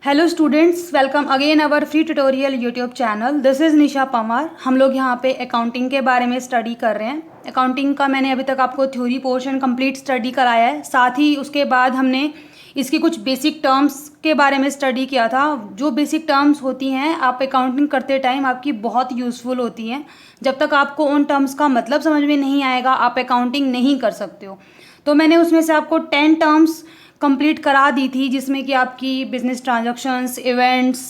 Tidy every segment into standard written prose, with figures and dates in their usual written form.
Hello students, welcome again our free tutorial YouTube channel. This is Nisha Pawar. हम लोग यहाँ पे अकाउंटिंग के बारे में स्टडी कर रहे हैं। अकाउंटिंग का मैंने अभी तक आपको थ्योरी पोर्शन कंप्लीट स्टडी कराया है, साथ ही उसके बाद हमने इसकी कुछ बेसिक टर्म्स के बारे में स्टडी किया था। जो बेसिक टर्म्स होती हैं आप अकाउंटिंग करते टाइम आपकी बहुत यूज़फुल होती हैं। जब तक आपको उन टर्म्स का मतलब समझ में नहीं आएगा आप अकाउंटिंग नहीं कर सकते हो। तो मैंने उसमें से आपको 10 टर्म्स कंप्लीट करा दी थी, जिसमें कि आपकी बिजनेस ट्रांजैक्शंस, इवेंट्स,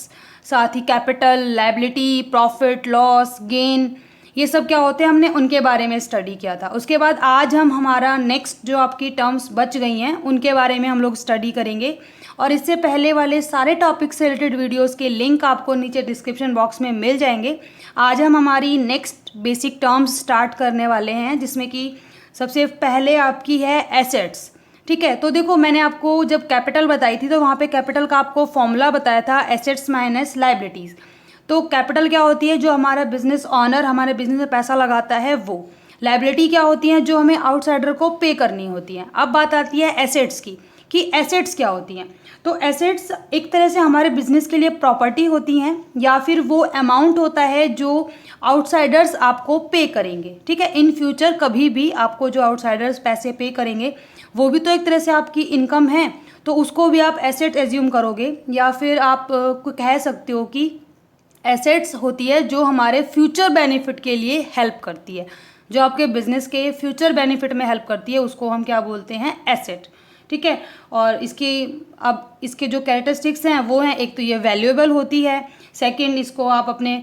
साथ ही capital, liability, profit, loss, gain, ये सब क्या होते हैं हमने उनके बारे में स्टडी किया था। उसके बाद आज हम हमारा नेक्स्ट जो आपकी टर्म्स बच गई हैं उनके बारे में हम लोग स्टडी करेंगे। और इससे पहले वाले सारे टॉपिक से रिलेटेड वीडियोस के लिंक आपको नीचे डिस्क्रिप्शन बॉक्स में मिल जाएंगे। आज हम हमारी नेक्स्ट बेसिक टर्म्स स्टार्ट करने वाले हैं, जिसमें कि सबसे पहले आपकी है एसेट्स। ठीक है, तो देखो मैंने आपको जब कैपिटल बताई थी तो वहाँ पे कैपिटल का आपको फॉर्मूला बताया था, एसेट्स माइनस लायबिलिटीज़। तो कैपिटल क्या होती है? जो हमारा बिजनेस ऑनर हमारे बिजनेस में पैसा लगाता है वो। लायबिलिटी क्या होती है? जो हमें आउटसाइडर को पे करनी होती है। अब बात आती है एसेट्स की कि एसेट्स क्या होती हैं। तो एसेट्स एक तरह से हमारे बिजनेस के लिए प्रॉपर्टी होती हैं, या फिर वो अमाउंट होता है जो आउटसाइडर्स आपको पे करेंगे। ठीक है, इन फ्यूचर कभी भी आपको जो आउटसाइडर्स पैसे पे करेंगे वो भी तो एक तरह से आपकी इनकम है, तो उसको भी आप एसेट एज्यूम करोगे। या फिर आप कह सकते हो कि एसेट्स होती है जो हमारे फ्यूचर बेनिफिट के लिए हेल्प करती है, जो आपके बिजनेस के फ्यूचर बेनिफिट में हेल्प करती है, उसको हम क्या बोलते हैं? एसेट। ठीक है, और इसके जो कैरेक्टरिस्टिक्स हैं वो हैं, एक तो ये वैल्यूएबल होती है, सेकंड इसको आप अपने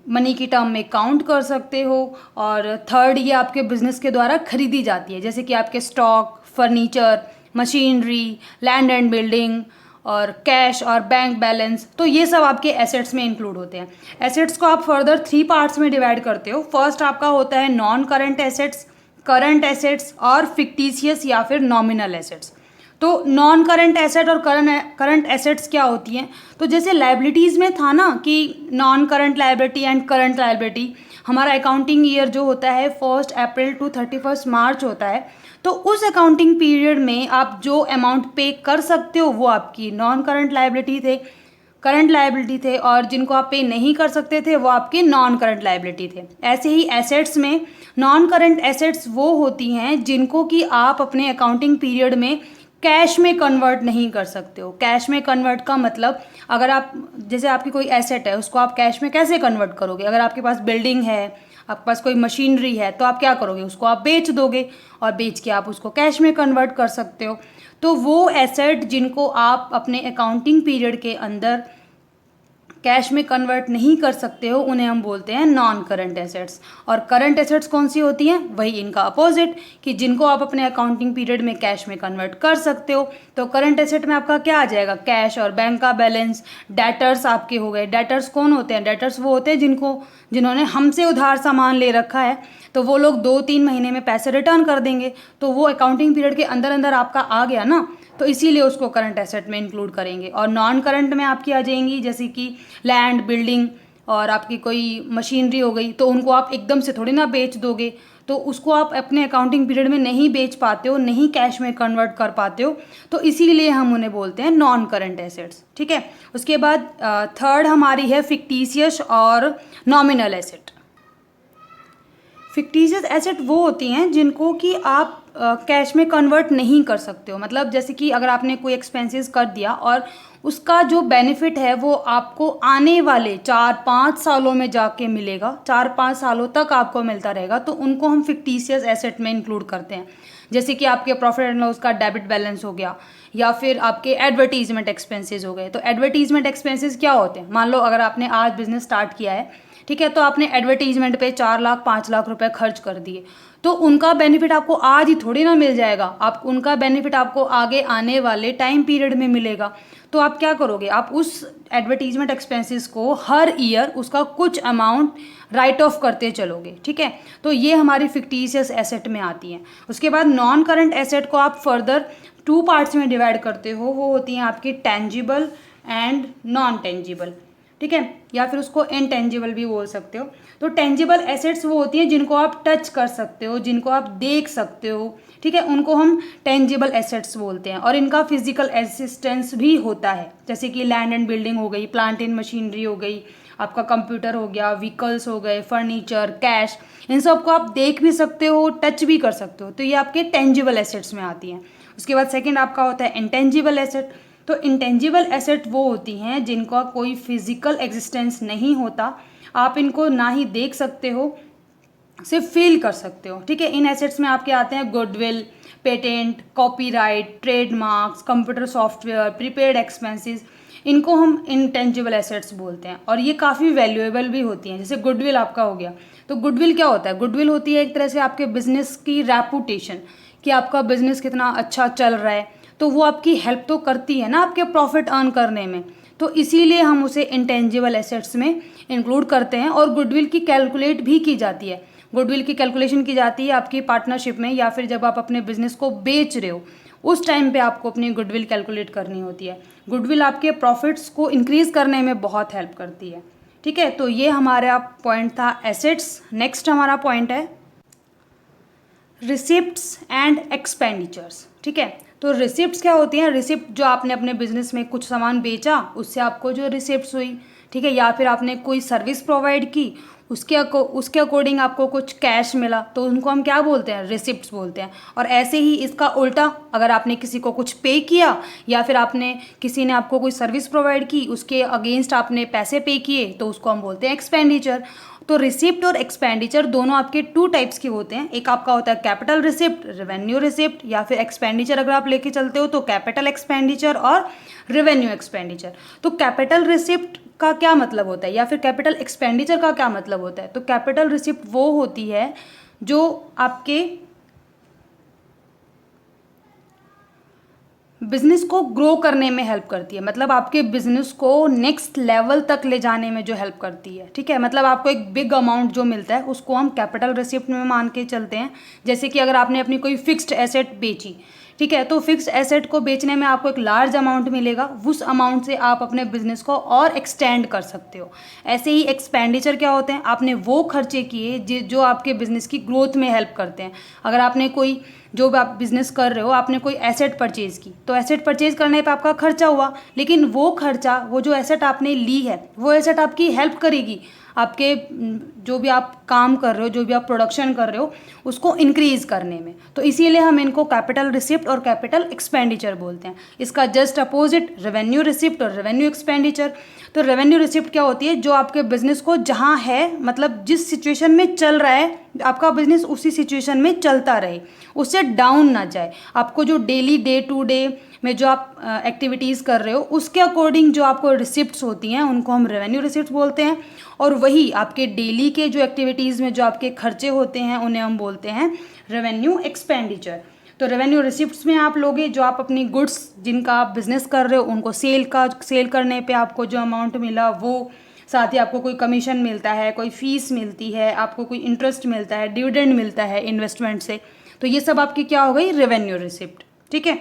मनी की टर्म में काउंट कर सकते हो, और थर्ड ये आपके बिजनेस के द्वारा खरीदी जाती है, जैसे कि आपके stock, furniture, machinery, land and building, और कैश और बैंक बैलेंस। तो ये सब आपके एसेट्स में इंक्लूड होते हैं। एसेट्स को आप फर्दर 3 पार्ट्स में डिवाइड करते हो। फर्स्ट आपका होता है non current assets, current assets और फिक्टिशियस या फिर नॉमिनल एसेट्स। तो नॉन करंट एसेट और करंट एसेट्स क्या होती हैं? तो जैसे लायबिलिटीज़ में था ना कि non current liability and current liability, हमारा अकाउंटिंग ईयर जो होता है 1 अप्रैल टू 31 मार्च होता है। तो उस अकाउंटिंग पीरियड में आप जो अमाउंट पे कर सकते हो वो आपकी नॉन करंट लायबिलिटी थे, और जिनको आप पे नहीं कर सकते थे वो आपके नॉन करंट लायबिलिटी थे। ऐसे ही एसेट्स में नॉन करंट एसेट्स वो होती हैं जिनको कि आप अपने अकाउंटिंग पीरियड में कैश में कन्वर्ट नहीं कर सकते हो। कैश में कन्वर्ट का मतलब, अगर आप जैसे आपकी कोई एसेट है उसको आप कैश में कैसे कन्वर्ट करोगे? अगर आपके पास बिल्डिंग है, आपके पास कोई मशीनरी है, तो आप क्या करोगे? उसको आप बेच दोगे, और बेच के आप उसको कैश में कन्वर्ट कर सकते हो। तो वो एसेट जिनको आप अपने अकाउंटिंग पीरियड के अंदर कैश में कन्वर्ट नहीं कर सकते हो उन्हें हम बोलते हैं नॉन करंट एसेट्स। और करंट एसेट्स कौन सी होती हैं? वही इनका अपोजिट, कि जिनको आप अपने अकाउंटिंग पीरियड में कैश में कन्वर्ट कर सकते हो। तो करंट एसेट में आपका क्या आ जाएगा? कैश और बैंक का बैलेंस। डेटर्स आपके हो गए। डेटर्स कौन होते हैं? डेटर्स वो होते हैं जिन्होंने हमसे उधार सामान ले रखा है, तो वो लोग 2-3 महीने में पैसे रिटर्न कर देंगे, तो वो अकाउंटिंग पीरियड के अंदर अंदर आपका आ गया ना, तो इसीलिए उसको करंट एसेट में इंक्लूड करेंगे। और नॉन करंट में आपकी आ जाएंगी जैसे कि लैंड, बिल्डिंग, और आपकी कोई मशीनरी हो गई, तो उनको आप एकदम से थोड़ी ना बेच दोगे, तो उसको आप अपने अकाउंटिंग पीरियड में नहीं बेच पाते हो, नहीं कैश में कन्वर्ट कर पाते हो, तो इसीलिए हम उन्हें बोलते हैं नॉन करंट एसेट्स। ठीक है, उसके बाद थर्ड हमारी है फिक्टिशियस और नॉमिनल एसेट। फिक्टिशियस एसेट वो होती हैं जिनको कि आप कैश में कन्वर्ट नहीं कर सकते हो। मतलब जैसे कि अगर आपने कोई एक्सपेंसेस कर दिया और उसका जो बेनिफिट है वो आपको आने वाले 4-5 सालों में जाके मिलेगा, 4-5 सालों तक आपको मिलता रहेगा, तो उनको हम फिक्टिशियस एसेट में इंक्लूड करते हैं। जैसे कि आपके प्रॉफिट एंड लॉस का डेबिट बैलेंस हो गया, या फिर आपके एडवर्टीजमेंट एक्सपेंसेस हो गए। तो एडवर्टीजमेंट एक्सपेंसेस क्या होते हैं? मान लो अगर आपने आज बिजनेस स्टार्ट किया है, ठीक है, तो आपने एडवर्टीजमेंट पे 4 लाख 5 लाख रुपए खर्च कर दिए, तो उनका बेनिफिट आपको आज ही थोड़ी ना मिल जाएगा। आप उनका बेनिफिट आपको आगे आने वाले टाइम पीरियड में मिलेगा। तो आप क्या करोगे? आप उस एडवर्टीजमेंट एक्सपेंसेस को हर ईयर उसका कुछ अमाउंट राइट ऑफ करते चलोगे। ठीक है, तो ये हमारी फिक्टिशियस एसेट में आती हैं। उसके बाद नॉन करंट एसेट को आप फर्दर 2 पार्ट्स में डिवाइड करते हो। वो होती हैं आपकी टेंजिबल एंड नॉन टेंजिबल। ठीक है, या फिर उसको इंटेंजिबल भी बोल सकते हो। तो टेंजिबल एसेट्स वो होती हैं जिनको आप टच कर सकते हो, जिनको आप देख सकते हो, ठीक है, उनको हम टेंजिबल एसेट्स बोलते हैं। और इनका फिजिकल एग्जिस्टेंस भी होता है, जैसे कि लैंड एंड बिल्डिंग हो गई, प्लांट एंड मशीनरी हो गई, आपका कंप्यूटर हो गया, व्हीकल्स हो गए, फर्नीचर, कैश, इन सब को आप देख भी सकते हो, टच भी कर सकते हो। तो ये आपके टेंजिबल एसेट्स में आती हैं। उसके बाद सेकंड आपका होता है इंटेंजिबल एसेट। तो इंटेंजिबल एसेट वो होती हैं जिनका कोई फिजिकल एग्जिस्टेंस नहीं होता, आप इनको ना ही देख सकते हो, सिर्फ फील कर सकते हो, ठीक है। इन एसेट्स में आपके आते हैं goodwill, patent, copyright, trademarks, computer software, prepaid expenses, इनको हम इंटेंजिबल एसेट्स बोलते हैं। और ये काफ़ी वैल्यूएबल भी होती हैं। जैसे गुडविल आपका हो गया, तो गुडविल क्या होता है? गुडविल होती है एक तरह से आपके बिजनेस की रेपुटेशन, कि आपका बिजनेस कितना अच्छा चल रहा है, तो वो आपकी हेल्प तो करती है ना आपके प्रॉफिट अर्न करने में। तो इसीलिए हम उसे इंटेंजिबल एसेट्स में इंक्लूड करते हैं। और गुडविल की कैलकुलेट भी की जाती है। गुडविल की कैलकुलेशन की जाती है आपकी पार्टनरशिप में, या फिर जब आप अपने बिजनेस को बेच रहे हो उस टाइम पे आपको अपनी गुडविल कैलकुलेट करनी होती है। गुडविल आपके प्रॉफिट्स को इंक्रीज करने में बहुत हेल्प करती है, ठीक है। तो ये हमारा पॉइंट था एसेट्स। नेक्स्ट हमारा पॉइंट है रिसिप्ट्स एंड एक्सपेंडिचर्स, ठीक है। तो रिसिप्ट्स क्या होती हैं? रिसिप्ट जो आपने अपने बिजनेस में कुछ सामान बेचा, उससे आपको जो रिसिप्ट्स हुई, ठीक है, या फिर आपने कोई सर्विस प्रोवाइड की, उसके अकॉर्डिंग आपको कुछ कैश मिला, तो उनको हम क्या बोलते हैं? रिसिप्ट्स बोलते हैं। और ऐसे ही इसका उल्टा, अगर आपने किसी को कुछ पे किया, या फिर किसी ने आपको कोई सर्विस प्रोवाइड की, उसके अगेंस्ट आपने पैसे पे किए, तो उसको हम बोलते हैं एक्सपेंडिचर। तो रिसिप्ट और एक्सपेंडिचर दोनों आपके टू टाइप्स के होते हैं। एक आपका होता है कैपिटल रिसिप्ट, रेवेन्यू रिसिप्ट, या फिर एक्सपेंडिचर अगर आप लेके चलते हो तो कैपिटल एक्सपेंडिचर और रेवेन्यू एक्सपेंडिचर। तो कैपिटल रिसिप्ट का क्या मतलब होता है, या फिर कैपिटल एक्सपेंडिचर का क्या मतलब होता है? तो कैपिटल रिसिप्ट वो होती है जो आपके बिजनेस को ग्रो करने में हेल्प करती है, मतलब आपके बिजनेस को नेक्स्ट लेवल तक ले जाने में जो हेल्प करती है, ठीक है। मतलब आपको एक बिग अमाउंट जो मिलता है उसको हम कैपिटल रिसिप्ट में मान के चलते हैं। जैसे कि अगर आपने अपनी कोई फिक्स्ड एसेट बेची, ठीक है, तो फिक्स्ड एसेट को बेचने में आपको एक लार्ज अमाउंट मिलेगा, उस अमाउंट से आप अपने बिजनेस को और एक्सटेंड कर सकते हो। ऐसे ही एक्सपेंडिचर क्या होते हैं? आपने वो खर्चे किए जो आपके बिजनेस की ग्रोथ में हेल्प करते हैं। अगर आपने कोई जो भी आप बिजनेस कर रहे हो, आपने कोई एसेट परचेज की, तो एसेट परचेज करने पे आपका खर्चा हुआ, लेकिन वो खर्चा, वो जो एसेट आपने ली है, वो एसेट आपकी हेल्प करेगी आपके जो भी आप काम कर रहे हो, जो भी आप प्रोडक्शन कर रहे हो, उसको इंक्रीज करने में। तो इसीलिए हम इनको कैपिटल रिसिप्ट और कैपिटल एक्सपेंडिचर बोलते हैं। इसका जस्ट अपोजिट रेवेन्यू रिसिप्ट और रेवेन्यू एक्सपेंडिचर। तो रेवेन्यू रिसिप्ट क्या होती है? जो आपके बिजनेस को जहाँ है, मतलब जिस सिचुएशन में चल रहा है आपका बिजनेस, उसी सिचुएशन में चलता रहे, उससे डाउन ना जाए। आपको जो डेली डे टू डे में जो आप एक्टिविटीज़ कर रहे हो, उसके अकॉर्डिंग जो आपको रिसिप्ट्स होती हैं उनको हम रेवेन्यू रिसिप्ट बोलते हैं। और वही आपके डेली के जो एक्टिविटीज़ में जो आपके खर्चे होते हैं उन्हें हम बोलते हैं रेवेन्यू एक्सपेंडिचर। तो रेवेन्यू रिसिप्ट्स में आप लोगे जो आप अपनी गुड्स जिनका आप बिजनेस कर रहे हो उनको सेल करने पे आपको जो अमाउंट मिला वो, साथ ही आपको कोई कमीशन मिलता है, कोई फीस मिलती है, आपको कोई इंटरेस्ट मिलता है, डिविडेंड मिलता है इन्वेस्टमेंट से, तो ये सब आपकी क्या हो गई? रेवेन्यू रिसिप्ट, ठीक है।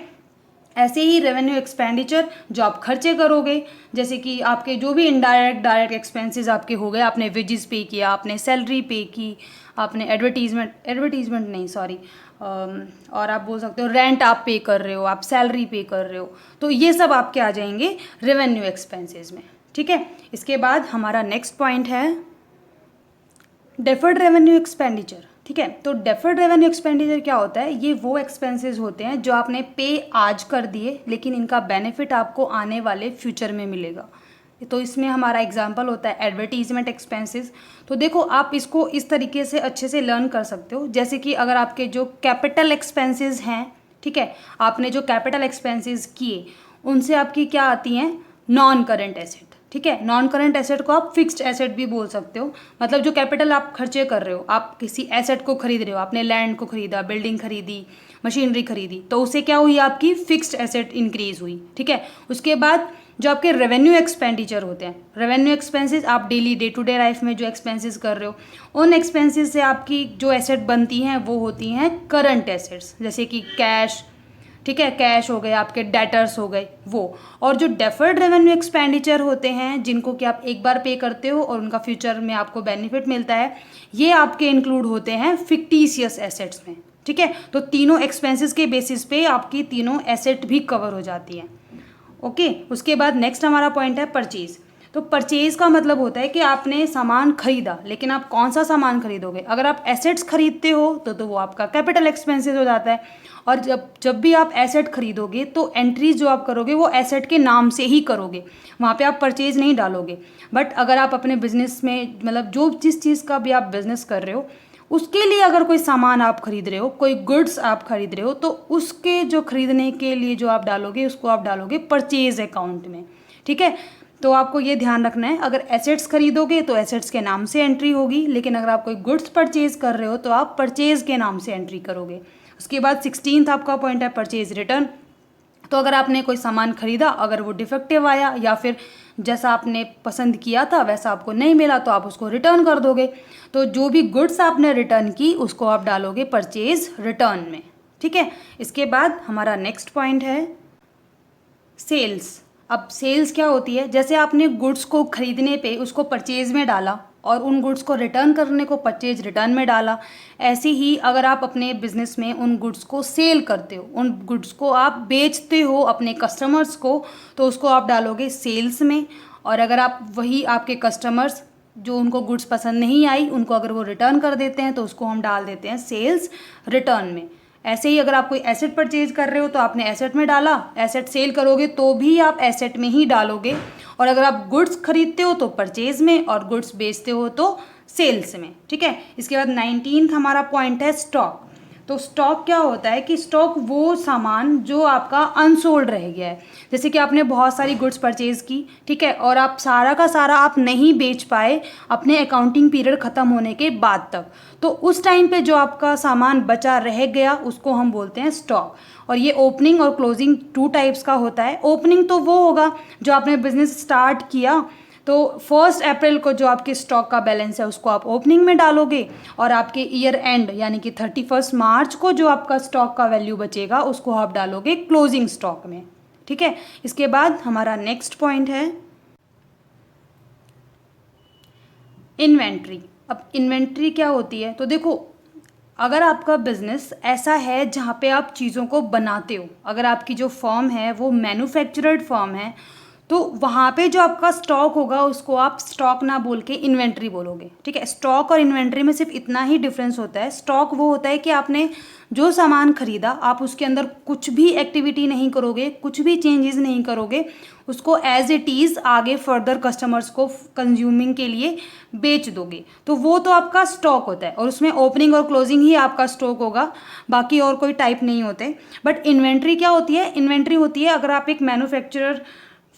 ऐसे ही रेवेन्यू एक्सपेंडिचर जो आप खर्चे करोगे, जैसे कि आपके जो भी डायरेक्ट एक्सपेंसेस आपके हो गए, आपने वेजेस पे किया, आपने सैलरी पे की, आपने एडवर्टीजमेंट नहीं सॉरी, और आप बोल सकते हो रेंट आप पे कर रहे हो, आप सैलरी पे कर रहे हो, तो ये सब आपके आ जाएंगे रेवेन्यू एक्सपेंसेस में, ठीक है। इसके बाद हमारा नेक्स्ट पॉइंट है डेफर्ड रेवेन्यू एक्सपेंडिचर, ठीक है। तो डेफर्ड रेवेन्यू एक्सपेंडिचर क्या होता है? ये वो एक्सपेंसेस होते हैं जो आपने पे आज कर दिए, लेकिन इनका बेनिफिट आपको आने वाले फ्यूचर में मिलेगा। तो इसमें हमारा एग्जांपल होता है एडवर्टीजमेंट एक्सपेंसेस। तो देखो आप इसको इस तरीके से अच्छे से लर्न कर सकते हो, जैसे कि अगर आपके जो कैपिटल एक्सपेंसेस हैं, ठीक है, आपने जो कैपिटल एक्सपेंसेस किए उनसे आपकी क्या आती हैं? नॉन करेंट एसेट, ठीक है। नॉन करंट एसेट को आप फिक्स्ड एसेट भी बोल सकते हो। मतलब जो कैपिटल आप खर्चे कर रहे हो, आप किसी एसेट को खरीद रहे हो, आपने लैंड को खरीदा, बिल्डिंग खरीदी, मशीनरी खरीदी, तो उससे क्या हुई? आपकी फिक्स्ड एसेट इंक्रीज हुई, ठीक है। उसके बाद जो आपके रेवेन्यू एक्सपेंडिचर होते हैं, रेवेन्यू एक्सपेंसेस आप daily day to day life में जो एक्सपेंसेस कर रहे हो, उन एक्सपेंसेस से आपकी जो एसेट बनती हैं वो होती हैं करंट एसेट्स, जैसे कि कैश, ठीक है, कैश हो गए, आपके डेटर्स हो गए वो। और जो डेफर्ड रेवेन्यू एक्सपेंडिचर होते हैं जिनको कि आप एक बार पे करते हो और उनका फ्यूचर में आपको बेनिफिट मिलता है, ये आपके इंक्लूड होते हैं फिक्टिशियस एसेट्स में। ठीक है, तो तीनों एक्सपेंसेस के बेसिस पे आपकी तीनों एसेट भी कवर हो जाती हैं। ओके, उसके बाद नेक्स्ट हमारा पॉइंट है परचेज। तो परचेज का मतलब होता है कि आपने सामान खरीदा, लेकिन आप कौन सा सामान खरीदोगे। अगर आप एसेट्स खरीदते हो तो वो आपका कैपिटल एक्सपेंसेस हो जाता है। और जब भी आप एसेट खरीदोगे तो एंट्रीज जो आप करोगे वो एसेट के नाम से ही करोगे, वहाँ पे आप परचेज नहीं डालोगे। बट अगर आप अपने बिजनेस में मतलब जो जिस चीज़ का भी आप बिजनेस कर रहे हो उसके लिए अगर कोई सामान आप खरीद रहे हो, कोई गुड्स आप खरीद रहे हो, तो उसके जो खरीदने के लिए जो आप डालोगे उसको आप डालोगे परचेज अकाउंट में। ठीक है, तो आपको ये ध्यान रखना है, अगर एसेट्स खरीदोगे तो एसेट्स के नाम से एंट्री होगी, लेकिन अगर आप कोई गुड्स परचेज कर रहे हो तो आप परचेज के नाम से एंट्री करोगे। उसके बाद 16th आपका पॉइंट है परचेज रिटर्न। तो अगर आपने कोई सामान खरीदा, अगर वो डिफेक्टिव आया या फिर जैसा आपने पसंद किया था वैसा आपको नहीं मिला तो आप उसको रिटर्न कर दोगे। तो जो भी गुड्स आपने रिटर्न की उसको आप डालोगे परचेज रिटर्न में। ठीक है, इसके बाद हमारा नेक्स्ट पॉइंट है सेल्स। अब सेल्स क्या होती है, जैसे आपने गुड्स को खरीदने पे उसको परचेज में डाला और उन गुड्स को रिटर्न करने को परचेज रिटर्न में डाला, ऐसे ही अगर आप अपने बिजनेस में उन गुड्स को सेल करते हो, उन गुड्स को आप बेचते हो अपने कस्टमर्स को, तो उसको आप डालोगे सेल्स में। और अगर आप वही आपके कस्टमर्स जो उनको गुड्स पसंद नहीं आई उनको अगर वो रिटर्न कर देते हैं तो उसको हम डाल देते हैं सेल्स रिटर्न में। ऐसे ही अगर आप कोई एसेट परचेज कर रहे हो तो आपने एसेट में डाला, एसेट सेल करोगे तो भी आप एसेट में ही डालोगे। और अगर आप गुड्स खरीदते हो तो परचेज में और गुड्स बेचते हो तो सेल्स में। ठीक है, इसके बाद 19th हमारा पॉइंट है स्टॉक। तो स्टॉक क्या होता है कि स्टॉक वो सामान जो आपका अनसोल्ड रह गया है, जैसे कि आपने बहुत सारी गुड्स परचेज की, ठीक है, और आप सारा का सारा आप नहीं बेच पाए अपने अकाउंटिंग पीरियड ख़त्म होने के बाद तक, तो उस टाइम पे जो आपका सामान बचा रह गया उसको हम बोलते हैं स्टॉक। और ये ओपनिंग और क्लोजिंग 2 टाइप्स का होता है। ओपनिंग तो वो होगा जो आपने बिजनेस स्टार्ट किया, तो 1 अप्रैल को जो आपके स्टॉक का बैलेंस है उसको आप ओपनिंग में डालोगे, और आपके ईयर एंड यानी कि 31 मार्च को जो आपका स्टॉक का वैल्यू बचेगा उसको आप डालोगे क्लोजिंग स्टॉक में। ठीक है, इसके बाद हमारा नेक्स्ट पॉइंट है इन्वेंट्री। अब इन्वेंट्री क्या होती है, तो देखो अगर आपका बिजनेस ऐसा है जहाँ पे आप चीज़ों को बनाते हो, अगर आपकी जो फर्म है वो मैन्युफैक्चरर्ड फर्म है, तो वहाँ पे जो आपका स्टॉक होगा उसको आप स्टॉक ना बोल के इन्वेंट्री बोलोगे। ठीक है, स्टॉक और इन्वेंट्री में सिर्फ इतना ही डिफरेंस होता है। स्टॉक वो होता है कि आपने जो सामान खरीदा आप उसके अंदर कुछ भी एक्टिविटी नहीं करोगे, कुछ भी चेंजेस नहीं करोगे, उसको एज इट इज़ आगे फर्दर कस्टमर्स को कंज्यूमिंग के लिए बेच दोगे, तो वो तो आपका स्टॉक होता है और उसमें ओपनिंग और क्लोजिंग ही आपका स्टॉक होगा, बाकी और कोई टाइप नहीं होते। बट इन्वेंट्री क्या होती है, इन्वेंट्री होती है अगर आप एक मैन्युफैक्चरर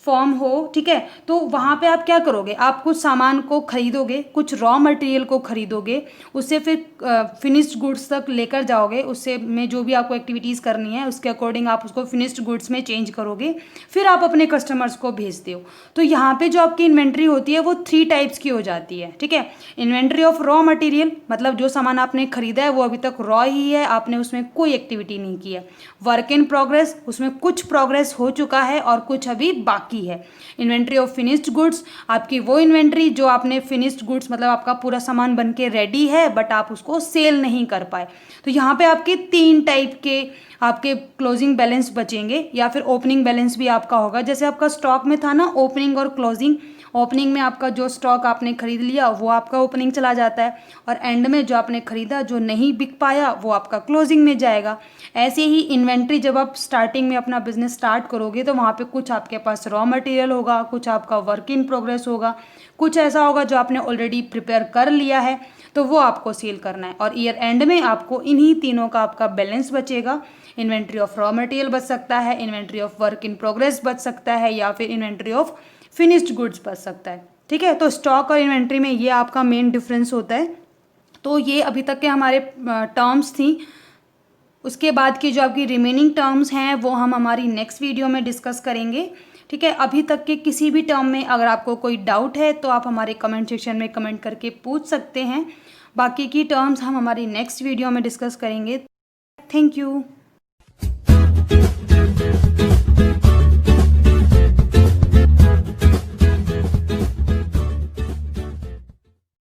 फॉर्म हो, ठीक है, तो वहाँ पे आप क्या करोगे, आप कुछ सामान को खरीदोगे, कुछ रॉ मटेरियल को खरीदोगे, उससे फिर फिनिश्ड गुड्स तक लेकर जाओगे, उससे में जो भी आपको एक्टिविटीज़ करनी है उसके अकॉर्डिंग आप उसको फिनिश्ड गुड्स में चेंज करोगे, फिर आप अपने कस्टमर्स को भेजते हो। तो यहाँ पे जो आपकी इन्वेंट्री होती है वो 3 टाइप्स की हो जाती है। ठीक है, इन्वेंट्री ऑफ रॉ मटेरियल, मतलब जो सामान आपने खरीदा है वो अभी तक रॉ ही है, आपने उसमें कोई एक्टिविटी नहीं की है। वर्क इन प्रोग्रेस, उसमें कुछ प्रोग्रेस हो चुका है और कुछ अभी बाकी है। इन्वेंट्री ऑफ फिनिश्ड गुड्स, आपकी वो इन्वेंट्री जो आपने फिनिश्ड गुड्स मतलब आपका पूरा सामान बनके रेडी है बट आप उसको सेल नहीं कर पाए। तो यहाँ पे आपके 3 टाइप के आपके क्लोजिंग बैलेंस बचेंगे या फिर ओपनिंग बैलेंस भी आपका होगा। जैसे आपका स्टॉक में था ना ओपनिंग और क्लोजिंग, ओपनिंग में आपका जो स्टॉक आपने खरीद लिया वो आपका ओपनिंग चला जाता है, और एंड में जो आपने खरीदा जो नहीं बिक पाया वो आपका क्लोजिंग में जाएगा। ऐसे ही इन्वेंट्री जब आप स्टार्टिंग में अपना बिजनेस स्टार्ट करोगे तो वहाँ पे कुछ आपके पास रॉ मटेरियल होगा, कुछ आपका वर्क इन प्रोग्रेस होगा, कुछ ऐसा होगा जो आपने ऑलरेडी प्रिपेयर कर लिया है तो वो आपको सेल करना है, और ईयर एंड में आपको इन्हीं तीनों का आपका बैलेंस बचेगा। इन्वेंट्री ऑफ रॉ मटेरियल बच सकता है, inventory of work in progress बच सकता है, या फिर इन्वेंट्री ऑफ फिनिश्ड गुड्स बच सकता है। ठीक है, तो स्टॉक और इन्वेंट्री में ये आपका मेन डिफरेंस होता है। तो ये अभी तक के हमारे टर्म्स थी। उसके बाद की जो आपकी रिमेनिंग टर्म्स हैं वो हम हमारी नेक्स्ट वीडियो में डिस्कस करेंगे। ठीक है, अभी तक के किसी भी टर्म में अगर आपको कोई डाउट है तो आप हमारे कमेंट सेक्शन में कमेंट करके पूछ सकते हैं। बाकी की टर्म्स हम हमारी नेक्स्ट वीडियो में डिस्कस करेंगे। Thank you.